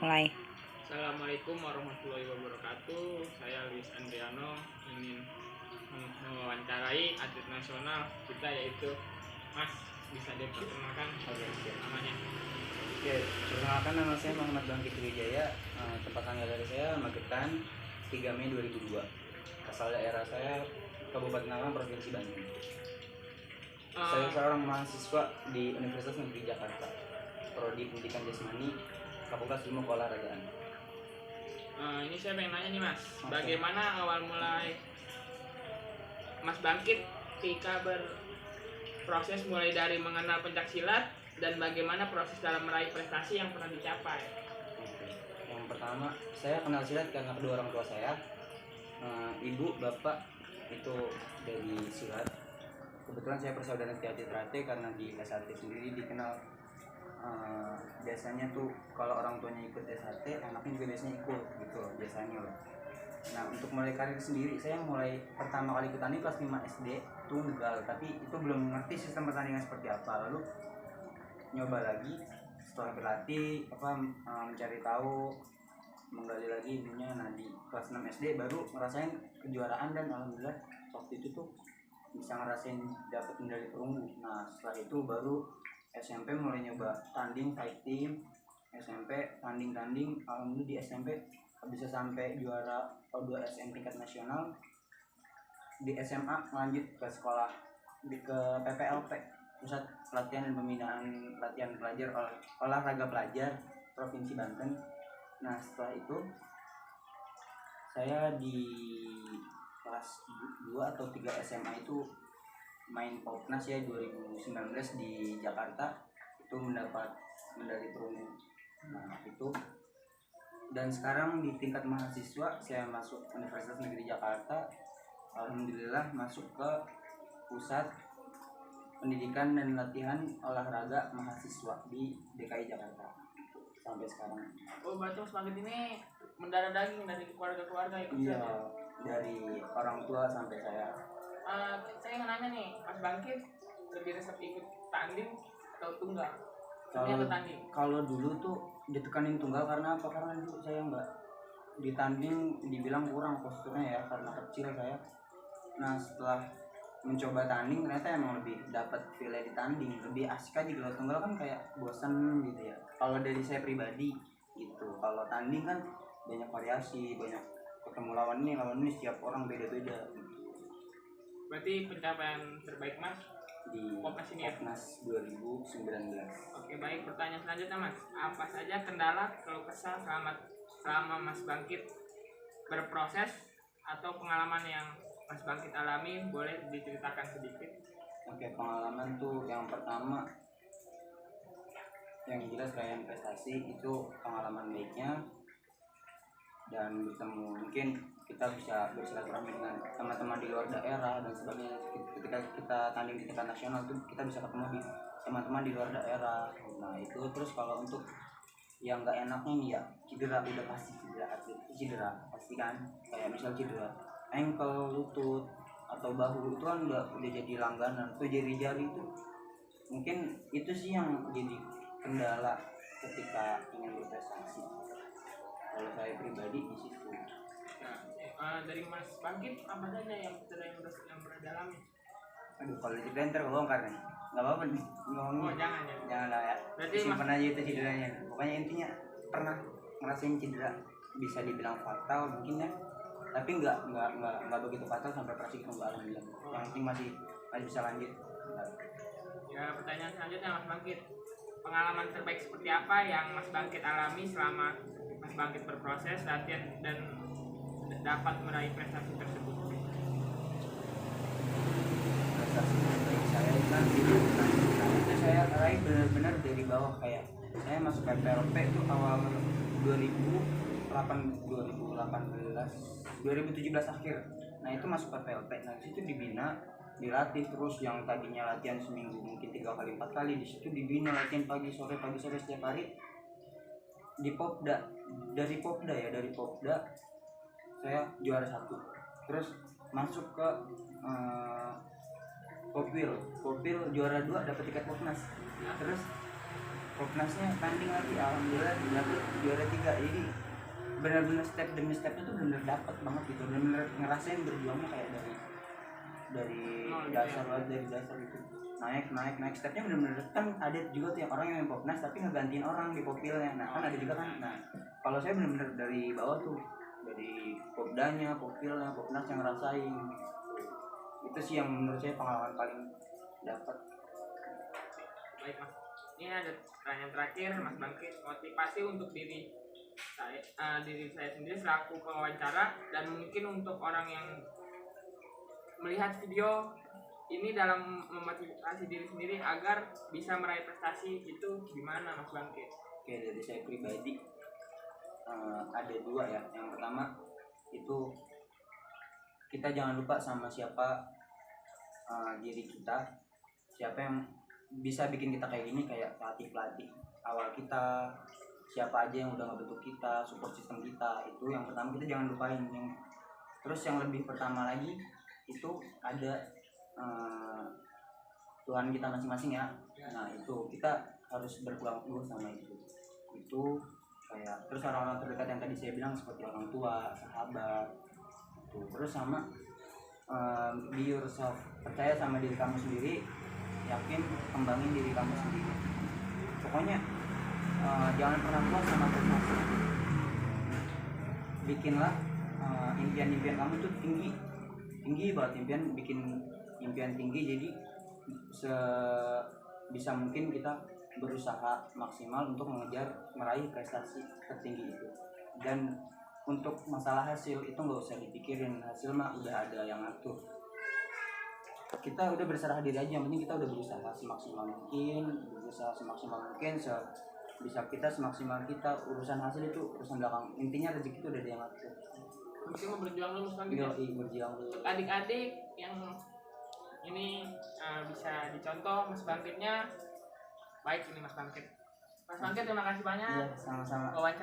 Mulai. Assalamualaikum warahmatullahi wabarakatuh. Saya Luis Andriano ingin mewawancarai atlet nasional kita, yaitu Mas. Bisa diperkenalkan namanya? Oke, perkenalkan, nama saya Muhammad Bangkit Wijaya. Tempat tanggal dari saya Magetan, 3 Mei 2002. Asal daerah saya Kabupaten Malang, Provinsi Bandung. Saya seorang mahasiswa di Universitas Negeri Jakarta, Prodi Pendidikan Jasmani, Fakultas Ilmu Keolahragaan. Ini saya pengen nanya nih Mas, bagaimana awal mulai Mas Bangkit ketika berproses mulai dari mengenal pencaksilat, dan bagaimana proses dalam meraih prestasi yang pernah dicapai? Oke. Yang pertama, saya kenal silat karena kedua orang tua saya, ibu, bapak itu dari silat. Kebetulan saya bersaudara Tiati Trate karena di SAT sendiri dikenal biasanya tuh kalau orang tuanya ikut SAT, anaknya juga biasanya ikut gitu biasanya loh. Nah, untuk mulai karir sendiri, saya mulai pertama kali ikut tanding kelas 5 SD tunggal, tapi itu belum mengerti sistem pertandingan seperti apa. Lalu nyoba lagi setelah berlatih mencari tahu, menggali lagi ilmunya. Nah, di kelas 6 SD baru ngerasain kejuaraan, dan alhamdulillah waktu itu tuh bisa ngerasain dapat medali perunggu. Nah, setelah itu baru SMP mulai nyoba tanding fighting. SMP tanding, alhamdulillah di SMP bisa sampai juara O2 SM tingkat nasional. Di SMA lanjut ke sekolah ke PPLP, Pusat Pelatihan dan Pembinaan Latihan Pelajar Olahraga Pelajar Provinsi Banten. Nah, setelah itu saya di kelas 2 atau 3 SMA itu main Popnas ya 2019 di Jakarta, itu mendapat medali perunggu. Nah, itu, dan sekarang di tingkat mahasiswa saya masuk Universitas Negeri Jakarta, alhamdulillah masuk ke Pusat Pendidikan dan Latihan Olahraga Mahasiswa di DKI Jakarta sampai sekarang. Oh, berarti Mas Bangkit ini mendarah daging dari keluarga-keluarga ikut? Iya, dari orang tua sampai saya. Saya ingin nanya nih, Mas Bangkit lebih resep ikut tanding atau tunggal? Kalau dulu tuh ditekanin tunggal karena apa? Karena dulu saya nggak ditanding, dibilang kurang posturnya ya karena kecil saya. Nah, setelah mencoba tanding ternyata emang lebih dapat feel di tanding, lebih asik aja. Kalau tunggal kan kayak bosan gitu ya. Kalau dari saya pribadi gitu. Kalau tanding kan banyak variasi, banyak ketemu lawan ini setiap orang beda-beda. Berarti pencapaian terbaik Mas di Popnas ini ya? Popnas 2019. Oke, baik. Pertanyaan selanjutnya Mas, apa saja kendala keluh kesah selama Mas Bangkit berproses atau pengalaman yang Mas Bangkit alami, boleh diceritakan sedikit? Oke, pengalaman tuh yang pertama, yang jelas raihan prestasi itu pengalaman baiknya, dan bertemu, mungkin kita bisa bersilaturahmi dengan teman-teman di luar daerah dan sebagainya. Ketika kita tanding di tingkat nasional tuh kita bisa ketemu di teman-teman di luar daerah. Nah, itu. Terus kalau untuk yang nggak enaknya nih ya, cedera, udah pasti cedera pasti kan, kayak misal cedera ankle, lutut atau bahu, itu kan udah jadi langganan. Tuh jari-jari itu mungkin itu sih yang jadi kendala ketika ingin berprestasi. Kalau saya pribadi di situ. Nah, dari Mas Bangkit apa saja yang pernah dialami? Aduh, kalau cedera ntar kebongkar nih. Nggak apa-apa nih ngomongin. Oh, jangan lah ya. Berarti simpan aja itu cederanya. Pokoknya intinya pernah ngerasain cedera, bisa dibilang fatal mungkin ya, tapi nggak begitu fatal sampai operasi kembali, alhamdulillah. Yang penting masih bisa lanjut. Ya, pertanyaan selanjutnya Mas Bangkit, pengalaman terbaik seperti apa yang Mas Bangkit alami selama Mas Bangkit berproses latihan dan dapat meraih prestasi tersebut? Prestasi terbaik saya kan itu saya raih benar-benar dari bawah. Kayak saya masuk PPLP itu awal 2017 akhir. Nah, itu masuk PPLP. Nah, di situ dibina, dilatih terus. Yang tadinya latihan seminggu mungkin 3 kali 4 kali, di situ dibina latihan pagi sore setiap hari. Di Popda, dari Popda saya juara 1. Terus masuk ke Popwil juara 2, dapat tiket Popnas. Terus Popnasnya tanding lagi, alhamdulillah dapet juara 3. Jadi benar-benar step demi stepnya tuh benar dapet banget gitu, benar-benar ngerasain berjuangnya kayak dari dasar banget, dari dasar gitu, naik stepnya benar-benar. Kan ada juga tuh yang orang yang main popnas tapi ngegantiin orang di popilnya. Nah kan ada juga kan. Nah kalau saya benar-benar dari bawah tuh, dari popdanya, popilnya, popnas yang ngerasain. Itu sih yang menurut saya pengalaman paling dapat. Baik Mas, ini ada pertanyaan terakhir Mas Bangkit. Motivasi untuk diri saya sendiri selaku pewawancara, dan mungkin untuk orang yang melihat video ini dalam memotivasi diri sendiri agar bisa meraih prestasi, itu gimana Mas Bangkit? Oke, dari saya pribadi ada dua ya. Yang pertama itu kita jangan lupa sama siapa diri kita, siapa yang bisa bikin kita kayak gini, kayak pelatih awal kita, siapa aja yang udah ngebentuk kita, support system kita. Itu yang pertama, kita jangan lupain. Terus yang lebih pertama lagi itu ada Tuhan kita masing-masing ya. Nah itu kita harus berpegang teguh sama itu kayak. Terus orang-orang terdekat yang tadi saya bilang seperti orang tua, sahabat tuh. Terus sama be yourself, percaya sama diri kamu sendiri, yakin, kembangin diri kamu sendiri. Pokoknya jangan pernah puas sama prestasi. Bikinlah impian-impian kamu tuh tinggi banget, bikin impian tinggi. Jadi sebisa mungkin kita berusaha maksimal untuk meraih prestasi tertinggi itu. Dan untuk masalah hasil itu nggak usah dipikirin, hasil mah udah ada yang ngatur. Kita udah berserah diri aja, yang penting kita udah berusaha semaksimal mungkin, bisa kita semaksimal kita. Urusan hasil itu urusan belakang, intinya rezeki itu udah ada yang ngatur. Mungkin mau berjuang dulu selanjutnya. Berjuang dulu. Adik-adik yang ini bisa dicontoh Mas Bangkitnya. Baik, ini Mas Bangkit. Mas Bangkit, terima kasih banyak. Iya, sama-sama. Wawancara